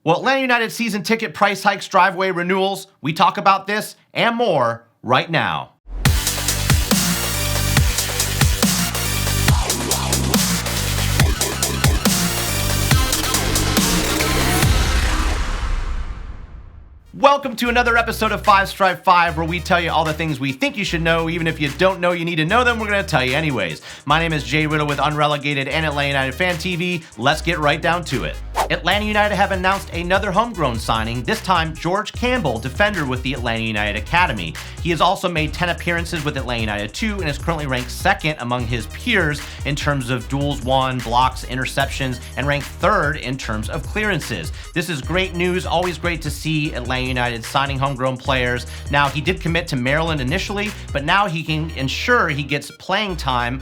Well, Atlanta United season ticket price hikes, driveway renewals. We talk about this and more right now. Welcome to another episode of 5 Stripe 5, where we tell you all the things we think you should know. Even if you don't know you need to know them, we're going to tell you anyways. My name is Jay Riddle with Unrelegated and Atlanta United Fan TV. Let's get right down to it. Atlanta United have announced another homegrown signing, this time George Campbell, defender with the Atlanta United Academy. He has also made 10 appearances with Atlanta United 2 and is currently ranked second among his peers in terms of duels won, blocks, interceptions, and ranked third in terms of clearances. This is great news, always great to see Atlanta United signing homegrown players. Now, he did commit to Maryland initially, but now he can ensure he gets playing time,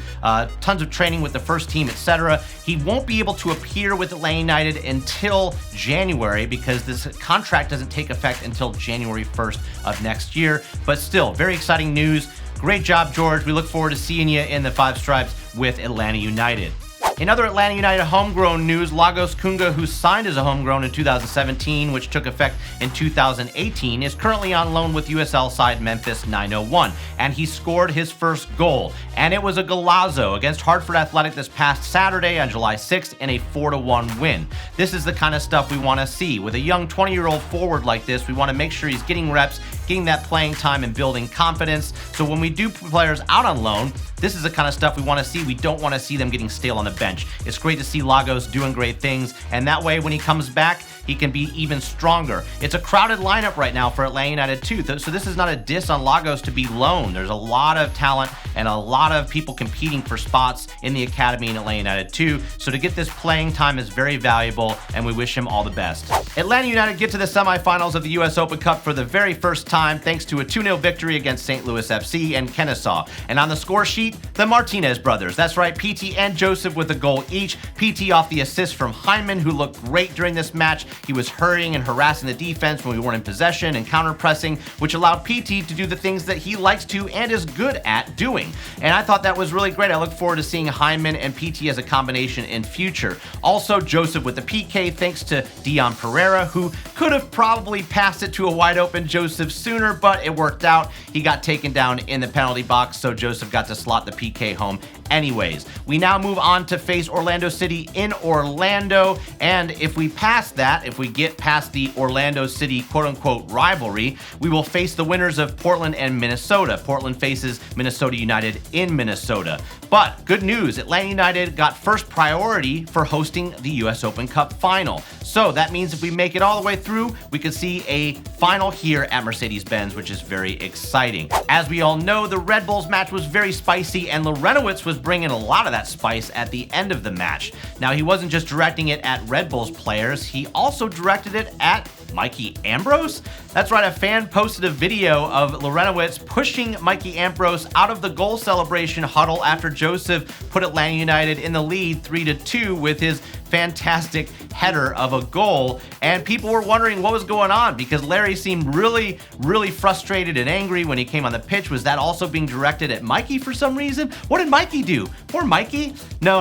tons of training with the first team, etc. He won't be able to appear with Atlanta United until January because this contract doesn't take effect until January 1st of next year. But still, very exciting news. Great job, George. We look forward to seeing you in the Five Stripes with Atlanta United. In other Atlanta United homegrown news, Lagos Kunga, who signed as a homegrown in 2017, which took effect in 2018, is currently on loan with USL side Memphis 901, and he scored his first goal. And it was a Galasso against Hartford Athletic this past Saturday on July 6th in a 4-1 win. This is the kind of stuff we want to see. With a young 20-year-old forward like this, we want to make sure he's getting reps, getting that playing time, and building confidence. So when we do put players out on loan, this is the kind of stuff we want to see. We don't want to see them getting stale on the bench. It's great to see Lagos doing great things, and that way when he comes back, he can be even stronger. It's a crowded lineup right now for Atlanta United too, so this is not a diss on Lagos to be loaned. There's a lot of talent and a lot of people competing for spots in the academy in Atlanta United too, so to get this playing time is very valuable, and we wish him all the best. Atlanta United get to the semifinals of the US Open Cup for the very first time thanks to a 2-0 victory against St. Louis FC and Kennesaw. And on the score sheet, the Martinez brothers. That's right, PT and Joseph with a goal each. PT off the assist from Hyman, who looked great during this match. He was hurrying and harassing the defense when we weren't in possession and counter-pressing, which allowed PT to do the things that he likes to and is good at doing. And I thought that was really great. I look forward to seeing Hyman and PT as a combination in future. Also, Joseph with the PK thanks to Dion Pereira, who could have probably passed it to a wide-open Joseph sooner, but it worked out. He got taken down in the penalty box, so Joseph got to slot the PK home anyways. We now move on to face Orlando City in Orlando, and if we pass that, if we get past the Orlando City quote-unquote rivalry, we will face the winners of Portland and Minnesota. Portland faces Minnesota United in Minnesota. But good news, Atlanta United got first priority for hosting the US Open Cup final. So that means if we make it all the way through, we could see a final here at Mercedes-Benz, which is very exciting. As we all know, the Red Bulls match was very spicy, and Renewals was bringing a lot of that spice at the end of the match. Now, he wasn't just directing it at Red Bulls players, he also directed it at Mikey Ambrose? That's right, a fan posted a video of Renewals pushing Mikey Ambrose out of the goal celebration huddle after Joseph put Atlanta United in the lead 3-2 with his fantastic header of a goal, and people were wondering what was going on because Larry seemed really frustrated and angry when he came on the pitch. Was that also being directed at Mikey for some reason? What did Mikey do? Poor Mikey? No.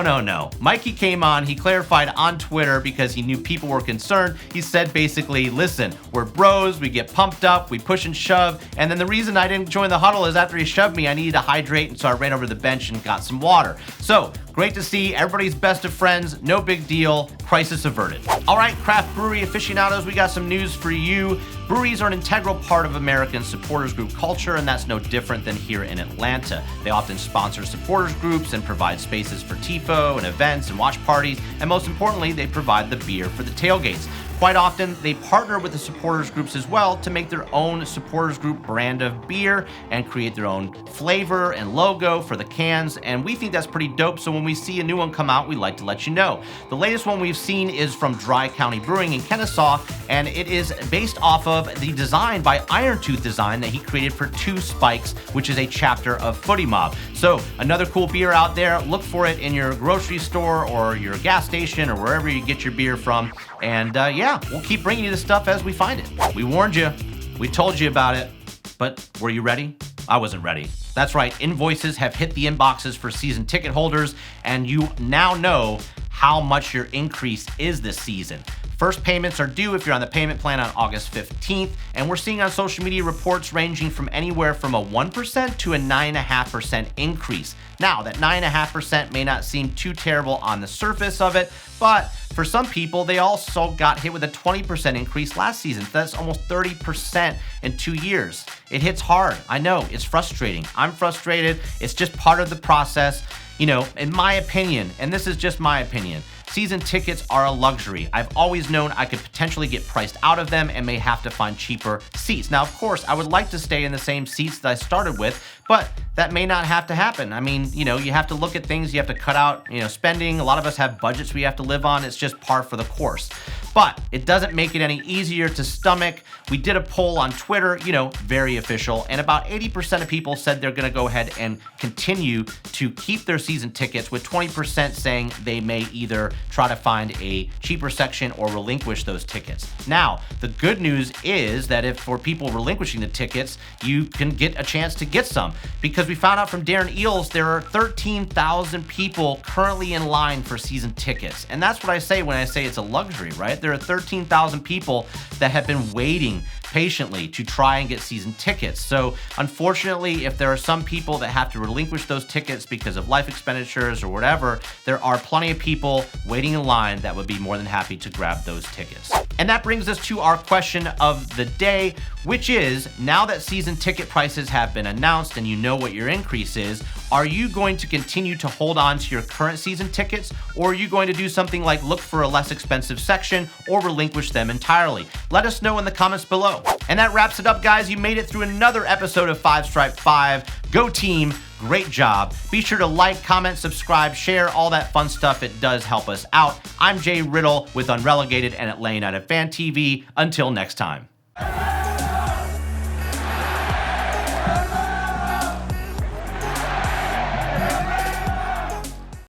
Mikey came on, he clarified on Twitter because he knew people were concerned. He said basically, listen, we're bros, we get pumped up, we push and shove, and then the reason I didn't join the huddle is after he shoved me, I needed to hydrate, and so I ran over to the bench and got some water. So, great to see everybody's best of friends, no big deal, crisis averted. All right, craft brewery aficionados, we got some news for you. Breweries are an integral part of American supporters group culture, and that's no different than here in Atlanta. They often sponsor supporters groups and provide spaces for TIFO and events and watch parties, and most importantly, they provide the beer for the tailgates. Quite often, they partner with the supporters groups as well to make their own supporters group brand of beer and create their own flavor and logo for the cans, and we think that's pretty dope, so when we see a new one come out, we like to let you know. The latest one we've seen is from Dry County Brewing in Kennesaw, and it is based off of the design by Iron Tooth Design that he created for Two Spikes, which is a chapter of Footy Mob. So, another cool beer out there. Look for it in your grocery store or your gas station or wherever you get your beer from, and yeah, we'll keep bringing you this stuff as we find it. We warned you. We told you about it. But were you ready? I wasn't ready. That's right, invoices have hit the inboxes for season ticket holders, and you now know how much your increase is this season. First payments are due if you're on the payment plan on August 15th, and we're seeing on social media reports ranging from anywhere from a 1% to a 9.5% increase. Now, that 9.5% may not seem too terrible on the surface of it, but for some people, they also got hit with a 20% increase last season. So that's almost 30% in 2 years. It hits hard. I know, it's frustrating. I'm frustrated. It's just part of the process. You know, in my opinion, and this is just my opinion, season tickets are a luxury. I've always known I could potentially get priced out of them and may have to find cheaper seats. Now, of course, I would like to stay in the same seats that I started with, but that may not have to happen. I mean, you know, you have to look at things, you have to cut out, spending. A lot of us have budgets we have to live on. It's just par for the course. But it doesn't make it any easier to stomach. We did a poll on Twitter, very official, and about 80% of people said they're gonna go ahead and continue to keep their season tickets, with 20% saying they may either try to find a cheaper section or relinquish those tickets. Now, the good news is that if for people relinquishing the tickets, you can get a chance to get some, because we found out from Darren Eels there are 13,000 people currently in line for season tickets. And that's what I say when I say it's a luxury, right? There are 13,000 people that have been waiting patiently to try and get season tickets. So unfortunately, if there are some people that have to relinquish those tickets because of life expenditures or whatever, there are plenty of people waiting in line that would be more than happy to grab those tickets. And that brings us to our question of the day, which is, now that season ticket prices have been announced and you know what your increase is, are you going to continue to hold on to your current season tickets, or are you going to do something like look for a less expensive section or relinquish them entirely? Let us know in the comments below. And that wraps it up, guys. You made it through another episode of 5 Stripe 5. Go team. Great job. Be sure to like, comment, subscribe, share, all that fun stuff. It does help us out. I'm Jay Riddle with Unrelegated and Atlanta United Fan TV. Until next time.